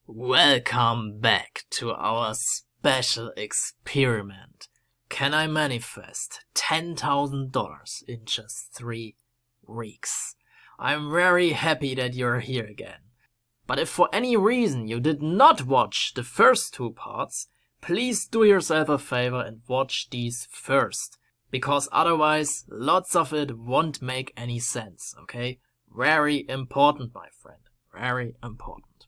Welcome back to our special experiment. Can I manifest $10,000 in just 3 weeks? I'm very happy that you're here again. But if for any reason you did not watch the first 2 parts, please do yourself a favor and watch these first. Because otherwise, lots of it won't make any sense, okay? Very important, my friend. Very important.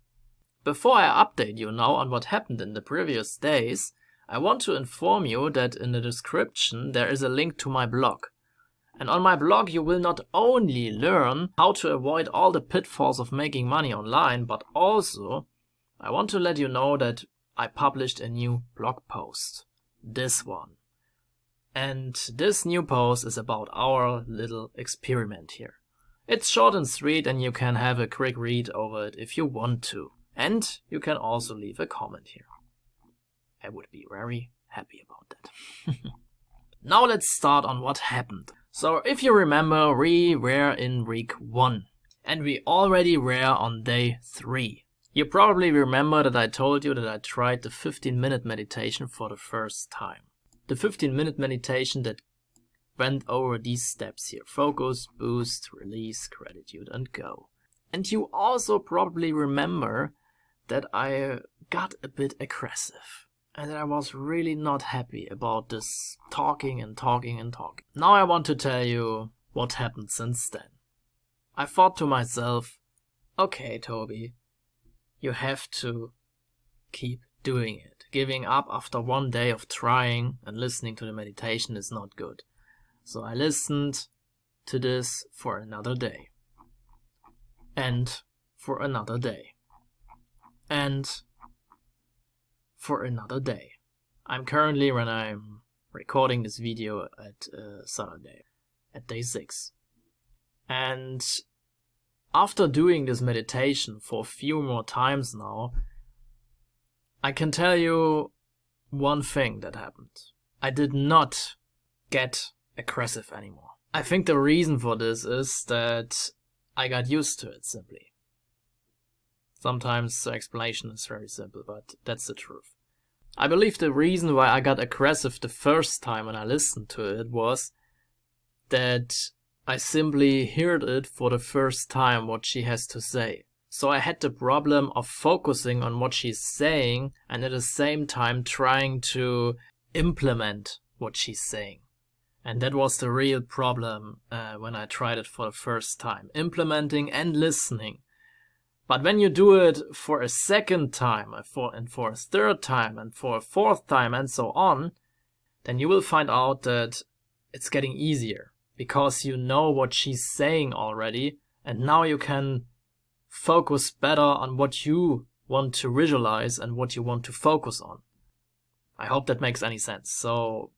Before I update you now on what happened in the previous days, I want to inform you that in the description there is a link to my blog. And on my blog you will not only learn how to avoid all the pitfalls of making money online, but also I want to let you know that I published a new blog post. This one. And this new post is about our little experiment here. It's short and sweet and you can have a quick read over it if you want to. And you can also leave a comment here. I would be very happy about that. Now let's start on what happened. So if you remember, we were in week 1. And we already were on day 3. You probably remember that I told you that I tried the 15-minute meditation for the first time. The 15-minute meditation that went over these steps here. Focus, boost, release, gratitude, and go. And you also probably remember that I got a bit aggressive and that I was really not happy about this talking and talking and talking. Now I want to tell you what happened since then. I thought to myself, okay, Toby, you have to keep doing it. Giving up after 1 day of trying and listening to the meditation is not good. So I listened to this for another day. And for another day. And for another day. I'm currently, when I'm recording this video, at Saturday, at day 6. And after doing this meditation for a few more times now, I can tell you one thing that happened. I did not get aggressive anymore. I think the reason for this is that I got used to it, simply. Sometimes the explanation is very simple, but that's the truth. I believe the reason why I got aggressive the first time when I listened to it was that I simply heard it for the first time what she has to say. So I had the problem of focusing on what she's saying and at the same time trying to implement what she's saying. And that was the real problem when I tried it for the first time. Implementing and listening. But when you do it for a second time, and for a third time, and for a fourth time, and so on, then you will find out that it's getting easier. Because you know what she's saying already, and now you can focus better on what you want to visualize and what you want to focus on. I hope that makes any sense. So,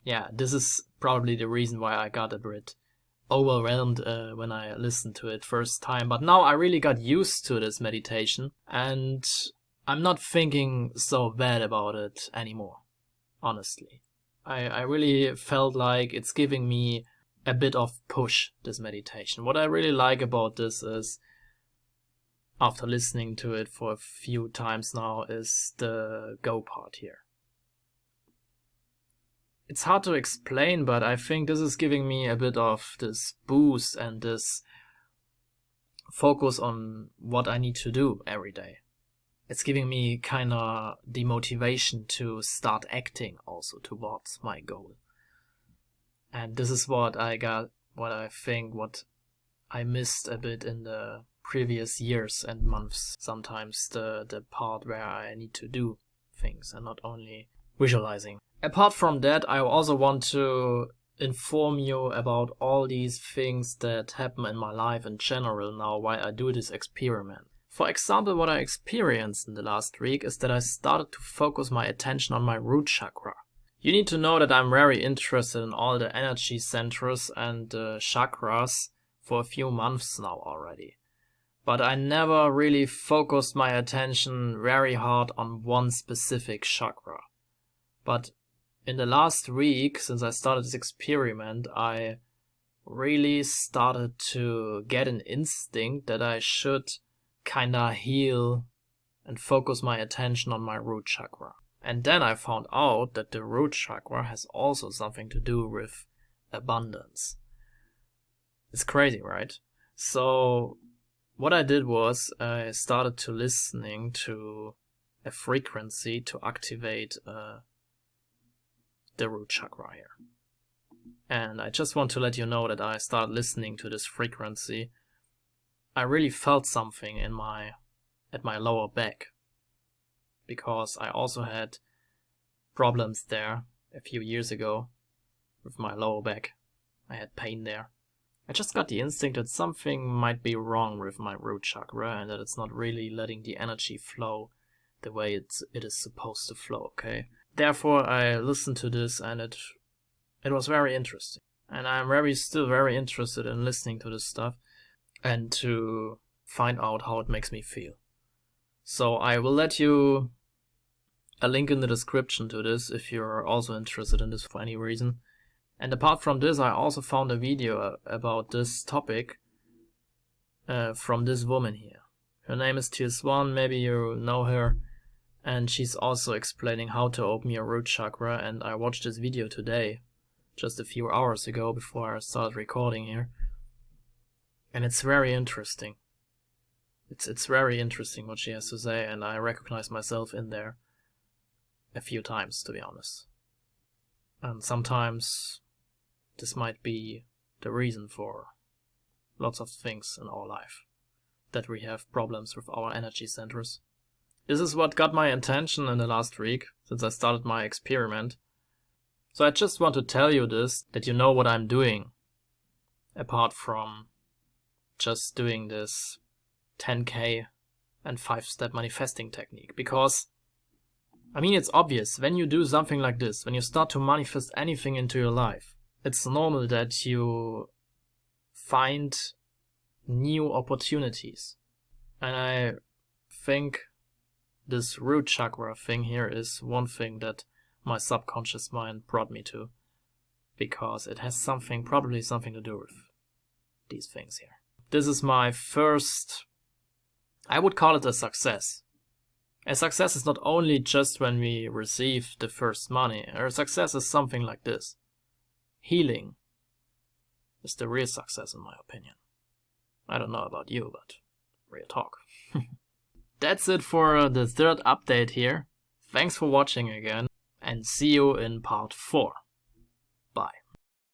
yeah, this is probably the reason why I got a bit overwhelmed when I listened to it first time. But now I really got used to this meditation and I'm not thinking so bad about it anymore, honestly. I really felt like it's giving me a bit of push, this meditation. What I really like about this is, after listening to it for a few times now, is the go part here. It's hard to explain, but I think this is giving me a bit of this boost and this focus on what I need to do every day. It's giving me kind of the motivation to start acting also towards my goal. And this is what I got, what I missed a bit in the previous years and months. Sometimes the part where I need to do things and not only visualizing. Apart from that, I also want to inform you about all these things that happen in my life in general now while I do this experiment. For example, what I experienced in the last week is that I started to focus my attention on my root chakra. You need to know that I'm very interested in all the energy centers and chakras for a few months now already. But I never really focused my attention very hard on one specific chakra. But in the last week, since I started this experiment, I really started to get an instinct that I should kinda heal and focus my attention on my root chakra. And then I found out that the root chakra has also something to do with abundance. It's crazy, right? So what I did was I started to listening to a frequency to activate the root chakra here. And I just want to let you know that I started listening to this frequency. I really felt something at my lower back, because I also had problems there a few years ago with my lower back. I had pain there. I just got the instinct that something might be wrong with my root chakra and that it's not really letting the energy flow the way it is supposed to flow, okay? Therefore, I listened to this and it was very interesting. And I'm still very interested in listening to this stuff and to find out how it makes me feel. So I will let you a link in the description to this if you're also interested in this for any reason. And apart from this, I also found a video about this topic from this woman here. Her name is Swan, maybe you know her. And she's also explaining how to open your root chakra, and I watched this video today, just a few hours ago before I started recording here. And it's very interesting. It's very interesting what she has to say, and I recognize myself in there a few times, to be honest. And sometimes this might be the reason for lots of things in our life, that we have problems with our energy centers. This is what got my attention in the last week, since I started my experiment. So I just want to tell you this, that you know what I'm doing, apart from just doing this 10K and 5-step manifesting technique. Because, I mean, it's obvious, when you do something like this, when you start to manifest anything into your life, it's normal that you find new opportunities. And I think this root chakra thing here is one thing that my subconscious mind brought me to, because it has probably something to do with these things here. This is my first, I would call it a success. A success is not only just when we receive the first money. A success is something like this. Healing is the real success, in my opinion. I don't know about you, but real talk. That's it for the third update here. Thanks for watching again, and see you in part 4.